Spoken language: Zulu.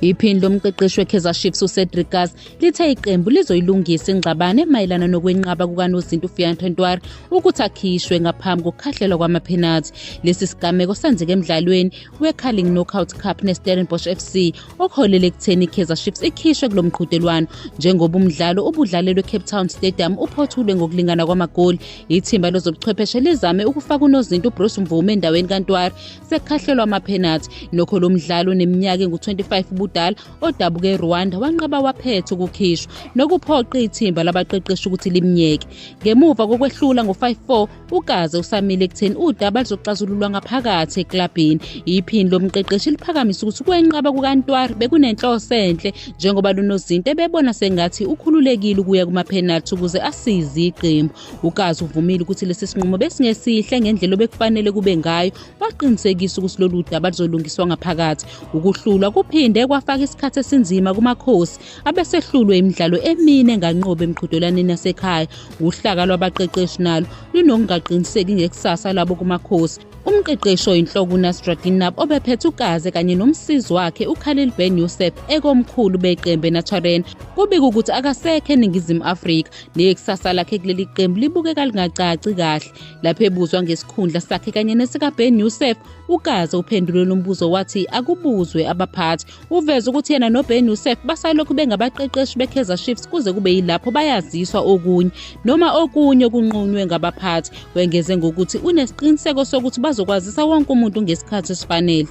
Iphini lomqeqeshi we-Kaizer Chiefs uCedric Kazi lithe iqembu lizoyilungisa ingxabano emayelana nokwenqaba kukaNozinto Fiyanto Ntwari ukuthi akhishwe ngaphambi kokukhahlelwa kwamaphenathi. Lesi sigameko senzeke emdlalweni we-Carling Knockout Cup ne-Stellenbosch FC okuholele ekutheni i-Kaizer Chiefs ikhishwe kulo mqhudelwano. Njengoba umdlalo ubudlalelwe eCape Town Stadium uphothulwe ngokulingana kwamagoli, ithimba lezobuchwepheshe lizame ukufaka uNozinto Bruce Mvumi endaweni kaNtwari sekukhahlelwa amaphenathi. Nokho lo mdlalo neminyaka engu-25 ubudala odabuke eRwanda wanqaba waphetha ukukhishwa nokuphoqa ithimba labaqeqeshi ukuthi limnyeke. Ngemuva kokwehlula ngo-5-4 uKazi usamile ekutheni udaba luzoxazululwa ngaphakathi eklabhini. Iphini lomqeqeshi liphakamisa ukuthi ukwenqaba kukaNtwari bekunenhloso enhle njengoba luNozinto ebebona sengathi ukhululekile ukuya kumaphenathi ukuze asize iqembu. uKazi uvumile ukuthi lesi sinqumo besingesihle ngendlela obekufanele kube ngayo, waqinisekisa ukuthi lolu daba luzolungiswa ngaphakathi. Ukuhlulwa kuphinde kwafaka isikhathi esinzima kumakhosi abesehlulwe imidlalo emine nganqoba emqhudelaneni yasekhaya. Uhlaka lwabaqeqeshi nalo lunokungaqiniseki ngekusasa labo kumakhosi. Umqeqeshi oyinhloko uNasruddin Nab obephethe uKazi kanye nomsizi wakhe uKhalil Ben Yusuf ekomkhulu beqembu eNaturen kubika ukuthi akasekho eNingizimu Afrika nekusasa lakhe kuleli qembu libukeka lingacaci kahle. Lapho ebuzwa ngesikhundla sakhe kanye nesika Ben Yusuf, uKazi uphendule lo mbuzo wathi akubuzwe abaphathi. Uveza ukuthi yena noBen Yusuf basalokhu bengabaqeqeshi beKaizer Chiefs kuze kube yilapho bayaziswa okunye noma okunye okunqunywe ngabaphathi. Wengeze ngokuthi unesiqiniseko sokuthi bazokwazisa wonke umuntu ngesikhathi esifanele.